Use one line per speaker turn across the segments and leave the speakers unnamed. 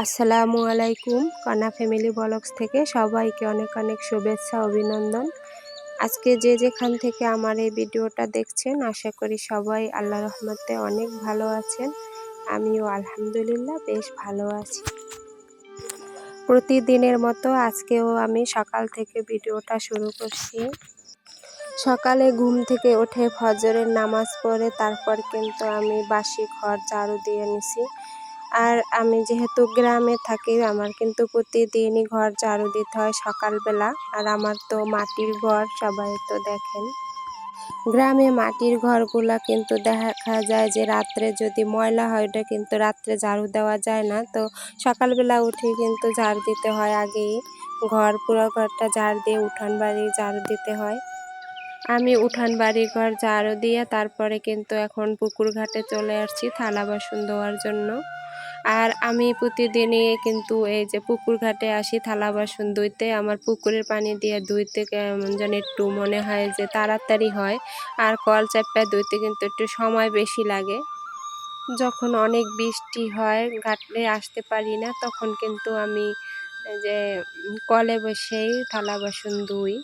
আসসালামু আলাইকুম। কণা ফ্যামিলি ব্লগস থেকে সবাইকে অনেক অনেক শুভেচ্ছা অভিনন্দন। আজকে যে যেখান থেকে আমার এই ভিডিওটা দেখছেন, আশা করি সবাই আল্লাহর রহমতে অনেক ভালো আছেন। আমিও আলহামদুলিল্লাহ বেশ ভালো আছি। প্রতিদিনের মতো আজকেও আমি সকাল থেকে ভিডিওটা শুরু করছি। সকালে ঘুম থেকে উঠে ফজরের নামাজ পড়ে তারপর কিন্তু আমি বাসি ঘর ঝাড়ু দিয়ে নিছি। আর আমি যেহেতু গ্রামে থাকি, আমার কিন্তু প্রতিদিনই ঘর ঝাড়ু দিতে হয় সকালবেলা। আর আমার তো মাটির ঘর, সবাই তো দেখেন। গ্রামে মাটির ঘরগুলা কিন্তু দেখা যায় যে রাত্রে যদি ময়লা হয়, ওটা কিন্তু রাত্রে ঝাড়ু দেওয়া যায় না। তো সকালবেলা উঠে কিন্তু ঝাড়ু দিতে হয় আগেই। পুরো ঘরটা ঝাড়ু দিয়ে উঠান বাড়ি ঝাড়ু দিতে হয়। আমি উঠান বাড়ি ঘর ঝাড়ু দিয়ে তারপরে কিন্তু এখন পুকুর ঘাটে চলে আসছি থালা বাসন ধোয়ার জন্য। আর আমি প্রতিদিনই কিন্তু এই যে পুকুর ঘাটে আসি থালা বাসন ধুইতে। আমার পুকুরের পানি দিয়ে ধুইতে কেমন যেন একটু মনে হয় যে তাড়াতাড়ি হয়। আর কল চাপা ধুইতে কিন্তু একটু সময় বেশি লাগে। যখন অনেক বৃষ্টি হয়, ঘাটে আসতে পারি না, তখন কিন্তু আমি যে কলে বসেই থালা বাসন ধুই।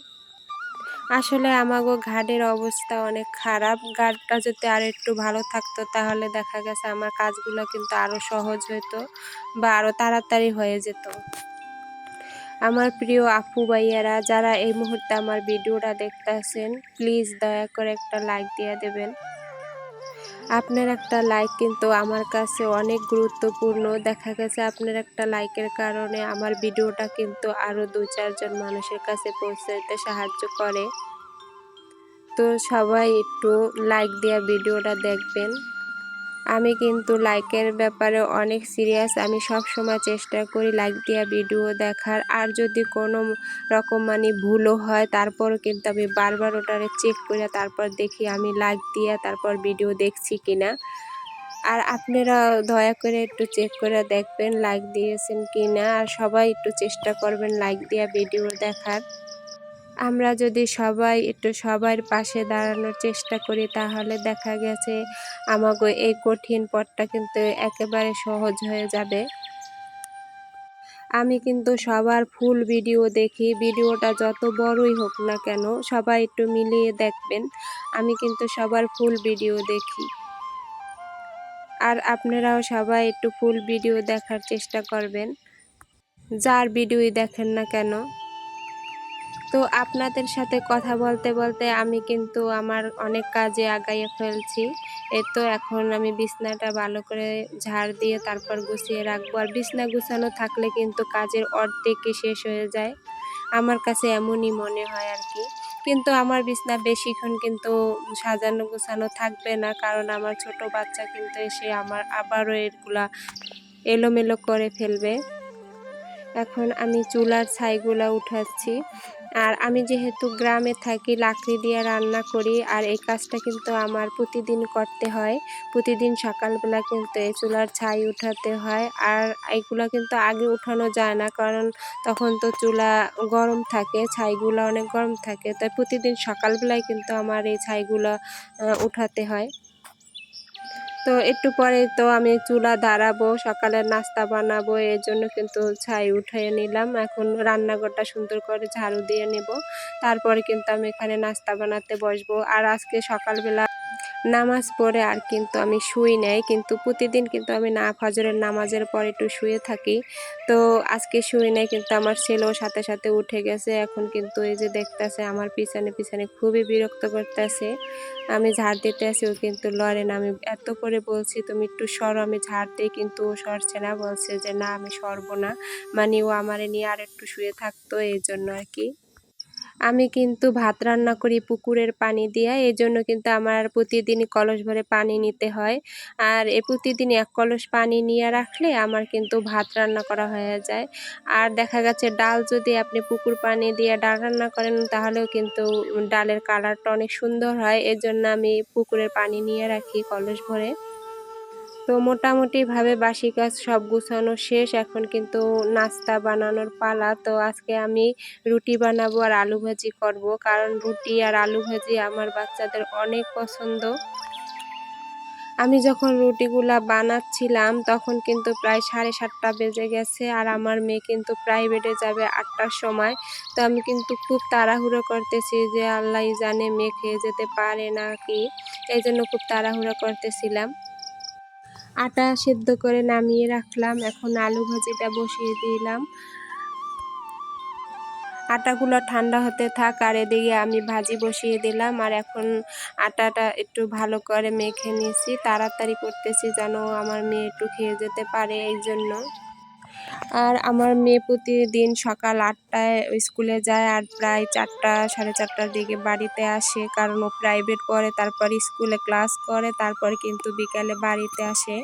আসলে আমাগো ঘাটের অবস্থা অনেক খারাপ। ঘাটটা যদি আর একটু ভালো থাকতো তাহলে দেখা গেছে আমার কাজগুলো কিন্তু আরো সহজ হতো বা আরো তাড়াতাড়ি হয়ে যেত। আমার প্রিয় আপু ভাইয়ারা যারা এই মুহূর্তে আমার ভিডিওটা দেখতেছেন, প্লিজ দয়া করে একটা লাইক দিয়ে দেবেন। আপনার একটা লাইক কিন্তু আমার কাছে অনেক গুরুত্বপূর্ণ। দেখা গেছে আপনার একটা লাইকের কারণে আমার ভিডিওটা কিন্তু আরো 2-4 জন মানুষের কাছে পৌঁছাতে সাহায্য করে। তো সবাই একটু লাইক দিয়ে ভিডিওটা দেখবেন। আমি কিন্তু লাইকের ব্যাপারে অনেক সিরিয়াস। আমি সব সময় চেষ্টা করি লাইক দিয়ে ভিডিও দেখার। আর যদি কোনো রকম ভুলও হয়, তারপরও কিন্তু আমি বারবার ওটারে চেক করে তারপর দেখি আমি লাইক দিয়ে তারপর ভিডিও দেখছি কিনা। আর আপনারা দয়া করে একটু চেক করে দেখবেন লাইক দিয়েছেন কিনা। আর সবাই একটু চেষ্টা করবেন লাইক দিয়ে ভিডিও দেখার। আমরা যদি সবাই একটু সবার পাশে দাঁড়ানোর চেষ্টা করি তাহলে দেখা গেছে আমাগো এই কঠিন পথটা কিন্তু একেবারে সহজ হয়ে যাবে। আমি কিন্তু সবার ফুল ভিডিও দেখি, ভিডিওটা যত বড়ই হোক না কেন সবাই একটু মিলিয়ে দেখবেন। আমি কিন্তু সবার ফুল ভিডিও দেখি। আর আপনারাও সবাই একটু ফুল ভিডিও দেখার চেষ্টা করবেন, যার ভিডিওই দেখেন না কেন। তো আপনাদের সাথে কথা বলতে বলতে আমি কিন্তু আমার অনেক কাজে আগাইয়ে ফেলছি। এই তো এখন আমি বিছনাটা ভালো করে ঝাড় দিয়ে তারপর গুছিয়ে রাখবো। আর বিছনা গুছানো থাকলে কিন্তু কাজের অর্ধেকই শেষ হয়ে যায়, আমার কাছে এমনই মনে হয় আর কি। কিন্তু আমার বিছনা বেশিক্ষণ কিন্তু সাজানো গোছানো থাকবে না, কারণ আমার ছোট বাচ্চা কিন্তু এসে আমার আবারও এগুলা এলোমেলো করে ফেলবে। এখন আমি চুলার ছাইগুলা উঠাচ্ছি। আর আমি যেহেতু গ্রামে থাকি, লাকড়ি দিয়ে রান্না করি। আর এই কাজটা কিন্তু আমার প্রতিদিন করতে হয়। প্রতিদিন সকালবেলা কিন্তু এই চুলার ছাই উঠাতে হয়। আর এইগুলা কিন্তু আগে উঠানো যায় না, কারণ তখন তো চুলা গরম থাকে, ছাইগুলা অনেক গরম থাকে। তাই প্রতিদিন সকালবেলায় কিন্তু আমার এই ছাইগুলা উঠাতে হয়। তো একটু পরে তো আমি চুলা ধরাবো, সকালের নাস্তা বানাবো, এর জন্য কিন্তু ছাই উঠিয়ে নিলাম। এখন রান্নাঘরটা সুন্দর করে ঝাড়ু দিয়ে নেব, তারপরে কিন্তু আমি এখানে নাস্তা বানাতে বসবো। আর আজকে সকালবেলা নামাজ পড়ে আর কিন্তু আমি শুই নাই, কিন্তু প্রতিদিন কিন্তু আমি ফজরের নামাজের পর একটু শুয়ে থাকি। তো আজকে শুই নাই, কিন্তু আমার ছেলেও সাথে সাথে উঠে গেছে। এখন কিন্তু এই যে দেখতেছে আমার পিছনে পিছনে খুবই বিরক্ত করতেছে। আমি ঝাড় দিতে আসি, ও কিন্তু লড়ে না। আমি এত করে বলছি তুমি একটু সরো, আমি ঝাড় দিই, কিন্তু ও সরছে না, বলছে যে না আমি সরবো না। ও আমারে নিয়ে আর একটু শুয়ে থাকতো, এই জন্য আর কি। আমি কিন্তু ভাত রান্না করি পুকুরের পানি দিয়ে, এই জন্য কিন্তু আমার প্রতিদিনই কলস ভরে পানি নিতে হয়। আর প্রতিদিন 1 কলস পানি নিয়ে রাখলে আমার কিন্তু ভাত রান্না করা হয়ে যায়। আর দেখা গেছে ডাল যদি আপনি পুকুর পানি দিয়ে ডাল রান্না করেন তাহলেও কিন্তু ডালের কালারটা অনেক সুন্দর হয়। এজন্য আমি পুকুরের পানি নিয়ে রাখি কলস ভরে। তো মোটামুটিভাবে বাসি কাজ সব গুছানো শেষ, এখন কিন্তু নাস্তা বানানোর পালা। তো আজকে আমি রুটি বানাবো আর আলু ভাজি করব, কারণ রুটি আর আলু ভাজি আমার বাচ্চাদের অনেক পছন্দ। আমি যখন রুটিগুলা বানাচ্ছিলাম তখন কিন্তু প্রায় 7:30 বেজে গেছে, আর আমার মেয়ে কিন্তু প্রাইভেটে যাবে 8টার সময়। তো আমি কিন্তু খুব তাড়াহুড়ো করতেছি যে আল্লাহই জানে মেয়ে খেয়ে যেতে পারে নাকি, এই জন্য খুব তাড়াহুড়ো করতেছিলাম। আটা সেদ্ধ করে নামিয়ে রাখলাম, এখন আলু ভাজিটা বসিয়ে দিলাম। আটাগুলো ঠান্ডা হতে থাক, আর এদিকে আমি ভাজি বসিয়ে দিলাম। আর এখন আটাটা একটু ভালো করে মেখে নিয়েছি, তাড়াতাড়ি করতেছি যেন আমার মেয়ে একটু খেয়ে যেতে পারে এই জন্য। আর আমার মেয়ে প্রতিদিন সকাল 8টায় স্কুলে যায়, আর প্রায় 4টা 4:30টার দিকে বাড়িতে আসে, কারণ ও প্রাইভেট পড়ে, তারপর স্কুলে ক্লাস করে, তারপর কিন্তু বিকালে বাড়িতে আসে।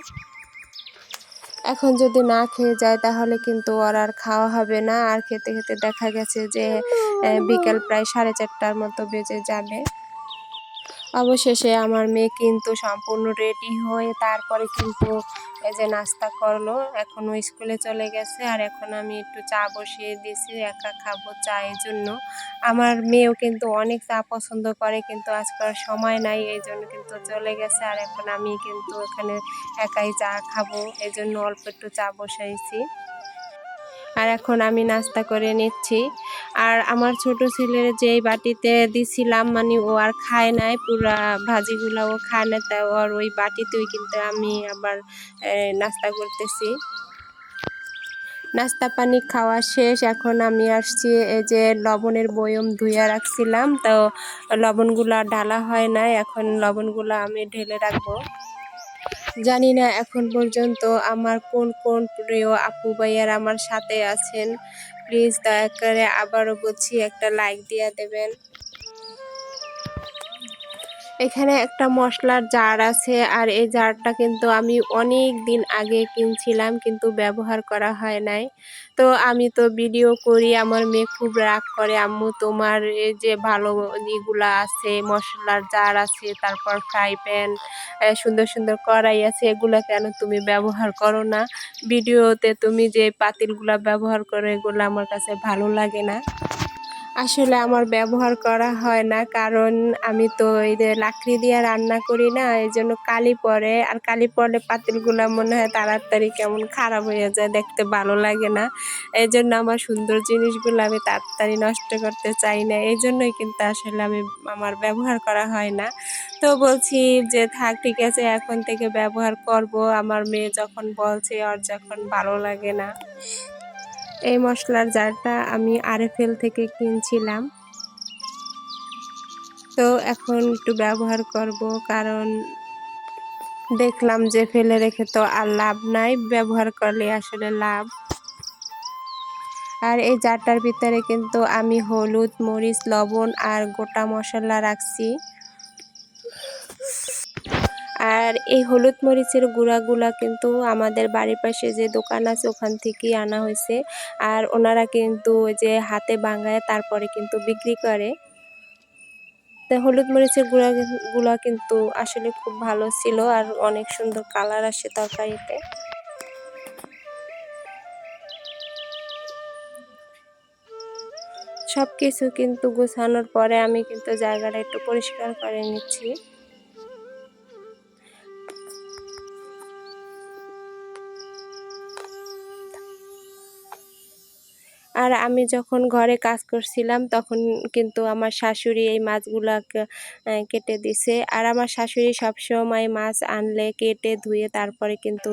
এখন যদি না খেয়ে যায় তাহলে কিন্তু ওর আর খাওয়া হবে না, আর খেতে খেতে দেখা গেছে যে বিকাল প্রায় 4:30টার মতো বেজে যাবে। অবশেষে আমার মেয়ে কিন্তু সম্পূর্ণ রেডি হয়ে তারপরে কিন্তু এই যে নাস্তা করলো, এখন ও স্কুলে চলে গেছে। আর এখন আমি একটু চা বসিয়ে দিয়েছি, একা খাবো চা, এই জন্য। আমার মেয়েও কিন্তু অনেক চা পছন্দ করে, কিন্তু আজকাল সময় নাই, এই জন্য কিন্তু চলে গেছে। আর এখন আমি কিন্তু এখানে একাই চা খাবো, এই জন্য অল্প একটু চা বসাইছি। আর এখন আমি নাস্তা করে নিচ্ছি। আর আমার ছোট ছেলের যেই বাটিতে দিছিলাম, মানে ও আর খায় নাই, পুরা ভাজিগুলা ও খায় না, তাই ওর ওই বাটিতেই কিন্তু আমি আবার নাস্তা করতেছি। নাস্তা পানি খাওয়া শেষ, এখন আমি আসছি এই যে লবণের বয়ম ধুইয়া রাখছিলাম, তো লবণগুলা ঢালা হয় নাই, এখন লবণগুলা আমি ঢেলে রাখবো। জানি না এখন পর্যন্ত আমার কোন কোন প্রিয় আপু ভাইয়ার আমার সাথে আছেন, প্লিজ দয়া করে আবারও বলছি একটা লাইক দিয়ে দেবেন। এখানে একটা মশলার জার আছে, আর এই জারটা কিন্তু আমি অনেক দিন আগে কিনছিলাম, কিন্তু ব্যবহার করা হয় নাই। তো আমি তো ভিডিও করি, আমার মেয়ে খুব রাগ করে, আম্মু তোমার এই যে ভালো ইগুলা আছে, মশলার জার আছে, তারপর ফ্রাই প্যান, সুন্দর সুন্দর কড়াই আছে, এগুলা কেন তুমি ব্যবহার করো না? ভিডিওতে তুমি যে পাতিলগুলা ব্যবহার করো এগুলো আমার কাছে ভালো লাগে না। আসলে আমার ব্যবহার করা হয় না, কারণ আমি তো এই যে লাকড়ি দিয়ে রান্না করি না, এই জন্য কালি পড়ে, আর কালি পড়লে পাতিলগুলা মনে হয় তাড়াতাড়ি কেমন খারাপ হয়ে যায়, দেখতে ভালো লাগে না। এই জন্য আমার সুন্দর জিনিসগুলো আমি তাড়াতাড়ি নষ্ট করতে চাই না, এই জন্যই কিন্তু আসলে আমার ব্যবহার করা হয় না। তো বলছি যে থাক, ঠিক আছে, এখন থেকে ব্যবহার করব, আমার মেয়ে যখন বলছে ওর যখন ভালো লাগে না। এই মশলার জারটা আমি আরএফএল থেকে কিনছিলাম, তো এখন একটু ব্যবহার করব, কারণ দেখলাম যে ফেলে রেখে তো আর লাভ নাই, ব্যবহার করলে আসলে লাভ। আর এই জারটার ভিতরে কিন্তু আমি হলুদ, মরিচ, লবণ আর গোটা মশলা রাখছি। আর এই হলুদ মরিচের গুঁড়াগুলা কিন্তু আমাদের বাড়ির পাশে যে দোকান আছে ওখান থেকেই আনা হয়েছে, আর ওনারা কিন্তু ওই যে হাতে ভাঙায় তারপরে কিন্তু বিক্রি করে। তো হলুদ মরিচের গুঁড়া কিন্তু আসলে খুব ভালো ছিল, আর অনেক সুন্দর কালার আসে তরকারিতে। সবকিছু কিন্তু গোছানোর পরে আমি কিন্তু জায়গাটা একটু পরিষ্কার করে নিচ্ছি। আর আমি যখন ঘরে কাজ করছিলাম তখন কিন্তু আমার শাশুড়ি এই মাছগুলাকে কেটে দিছে, আর আমার শাশুড়ি সবসময় মাছ আনলে কেটে ধুয়ে তারপরে কিন্তু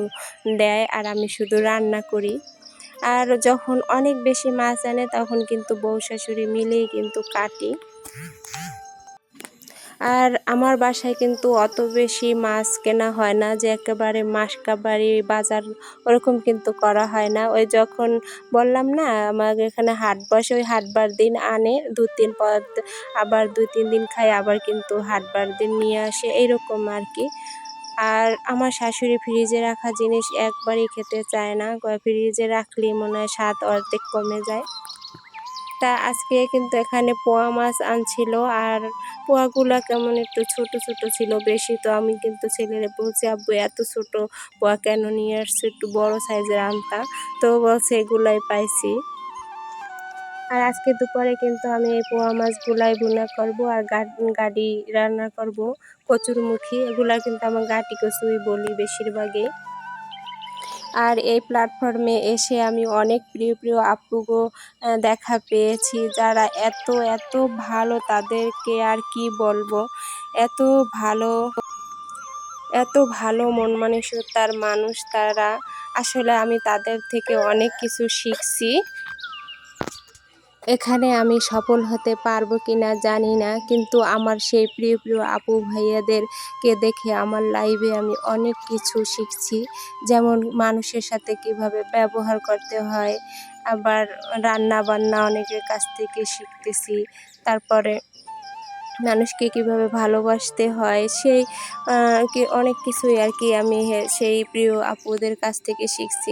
দেয়, আর আমি শুধু রান্না করি। আর যখন অনেক বেশি মাছ আনে তখন কিন্তু বউ শাশুড়ি মিলেই কিন্তু কাটি। আর আমার বাসায় কিন্তু অত বেশি মাছ কেনা হয় না, যে একেবারে মাসকাবারি বাজার ওরকম কিন্তু করা হয় না। ওই যখন বললাম না আমার এখানে হাট বসে, ওই হাটবার দিন আনে 2-3 পদ, আবার 2-3 দিন খাই, আবার কিন্তু হাটবার দিন নিয়ে আসে, এইরকম আর কি। আর আমার শাশুড়ি ফ্রিজে রাখা জিনিস একবারই খেতে চায় না, ফ্রিজে রাখলেই মনে হয় স্বাদ অর্ধেক কমে যায়। তা আজকে কিন্তু এখানে পোয়া মাছ আনছিল, আর পোয়াগুলা কেমন একটু ছোট ছোট ছিল বেশি, তো আমি কিন্তু ছেলেরে বলছি আব্বু এত ছোট পোয়া কেন নিয়ে আসছো, একটু বড় সাইজের আনতা, তো বলছে এগুলাই পাইছি। আর আজকে দুপুরে কিন্তু আমি এই পোয়া মাছগুলাই ভুনা করব আর গাড়ি রান্না করব, কচুরমুখী, এগুলা কিন্তু আমার গাটি কচুই বলি বেশিরভাগই। আর এই প্ল্যাটফর্মে এসে আমি অনেক প্রিয় প্রিয় আপুগো দেখা পেয়েছি, যারা এত এত ভালো, তাদেরকে আর কি বলবো, এত ভালো, এত ভালো মন মানসিকতার মানুষ তারা। আসলে আমি তাদের থেকে অনেক কিছু শিখছি। এখানে আমি সফল হতে পারবো কিনা জানি না, কিন্তু আমার সেই প্রিয় প্রিয় আপু ভাইয়াদেরকে দেখে আমার লাইফে আমি অনেক কিছু শিখছি। যেমন মানুষের সাথে কিভাবে ব্যবহার করতে হয়, আবার রান্না বান্না অনেকের কাছ থেকে শিখতেছি, তারপরে মানুষকে কিভাবে ভালোবাসতে হয়, সেই অনেক কিছুই আর কি আমি সেই প্রিয় আপুদের কাছ থেকে শিখছি।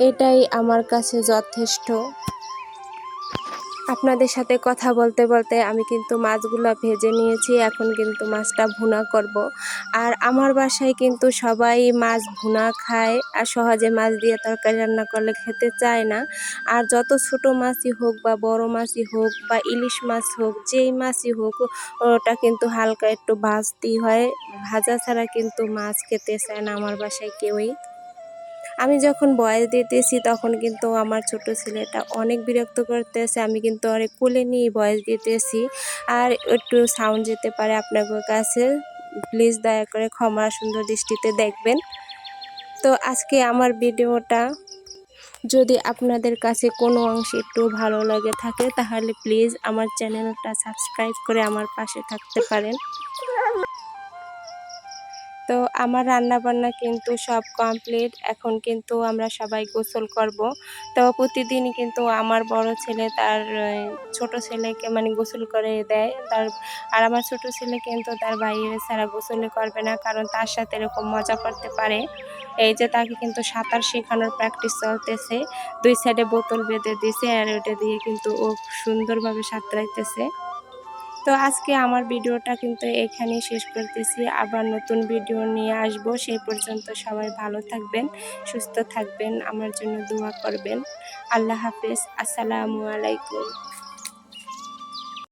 এটাই আমার কাছে যথেষ্ট। আপনাদের সাথে কথা বলতে বলতে আমি কিন্তু মাছগুলো ভেজে নিয়েছি, এখন কিন্তু মাছটা ভুনা করব। আর আমার বাসায় কিন্তু সবাই মাছ ভুনা খায়, আর সহজে মাছ দিয়ে তরকারি রান্না করলে খেতে চায় না। আর যত ছোট মাছই হোক বা বড় মাছই হোক বা ইলিশ মাছ হোক, যেই মাছই হোক, ওটা কিন্তু হালকা একটু ভাজতেই হয়, ভাজা ছাড়া কিন্তু মাছ খেতে চায় না আমার বাসায় কেউই। আমি যখন ভয়েস দিতেছি তখন কিন্তু আমার ছোট ছেলেটা অনেক বিরক্ত করতেছে, আমি কিন্তু অনেক কোলে নিয়ে ভয়েস দিতেছি, আর একটু সাউন্ড যেতে পারে আপনাদের কাছে, প্লিজ দয়া করে ক্ষমা সুন্দর দৃষ্টিতে দেখবেন। তো আজকে আমার ভিডিওটা যদি আপনাদের কাছে কোনো অংশে একটু ভালো লাগে থাকে, তাহলে প্লিজ আমার চ্যানেলটা সাবস্ক্রাইব করে আমার পাশে থাকতে পারেন। তো আমার রান্না বান্না কিন্তু সব কমপ্লিট, এখন কিন্তু আমরা সবাই গোসল করব। তো প্রতিদিনই কিন্তু আমার বড় ছেলে তার ছোট ছেলেকে মানে গোসল করে দেয়, আর আমার ছোট ছেলে কিন্তু তার ভাইয়ের ছাড়া গোসল করবে না, কারণ তার সাথে এরকম মজা করতে পারে। এই যে তাকে কিন্তু সাঁতার শেখানোর প্র্যাকটিস চলতেছে, 2 সাইডে বোতল বেঁধে দিয়েছে, আর ওটা দিয়ে কিন্তু ও সুন্দরভাবে সাঁতরাইতেছে। তো আজকে আমার ভিডিওটা কিন্তু এখানেই শেষ করতেছি, আবার নতুন ভিডিও নিয়ে আসব। সেই পর্যন্ত সবাই ভালো থাকবেন, সুস্থ থাকবেন, আমার জন্য দোয়া করবেন। আল্লাহ হাফেজ, আসসালামু আলাইকুম।